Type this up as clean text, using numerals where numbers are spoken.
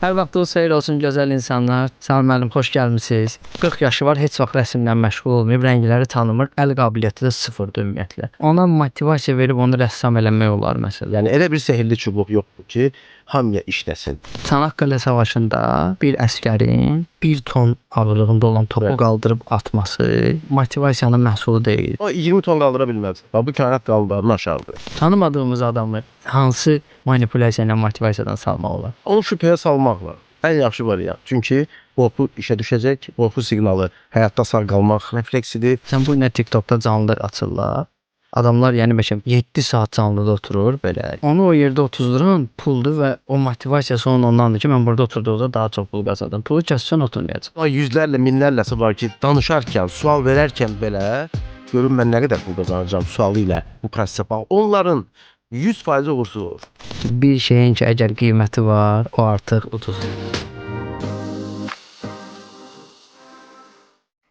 Hər vaxtınız xeyir olsun gözəl insanlar. Salam müəllim, xoş gəlmisiniz. 40 yaşı var, heç vaxt rəsmlə məşğul olmayıb, rəngləri tanımır, əl qabiliyyəti də sıfırdır ümumiyyətlə. Ona motivasiya verib onu rəssam eləmək olar məsələn. Yəni elə bir sehirli çubuq yoxdur ki, hamıya işləsin. Çanaqqale savaşında bir əsgərin 1 ton ağırlığında olan topu qaldırıb atması motivasiyanın məhsulu deyil. O 20 ton qaldıra bilməz. Bu kainat qaldırın aşağıdır. Tanımadığımız adamı hansı manipulyasiya ilə motivasiyadan salmaq olar? Onu şübhəyə salmaqla ən yaxşı variant. Çünki qorxu işə düşəcək, qorxu siqnalı həyatda sağ qalmaq refleksidir. Sən bu günə TikTokda canlı açırlar. Adamlar yəni məsələn 7 saat canlıda oturur belə. Onu o yerdə otuzduran puldur və o motivasiyası ondandır ki, mən burada oturduqda daha çox pul qazandım. Pulu kəssən oturmayacaq. Yüzlərlə, minlərləsi var ki, danışarkən, sual verərkən belə görün mən nə qədər pul qazanacağam sualı ilə bu prosesə bağlı. Onların 100% uğursuz olur. Bir şeyin ki, əgər qiyməti var, o artıq uduzur.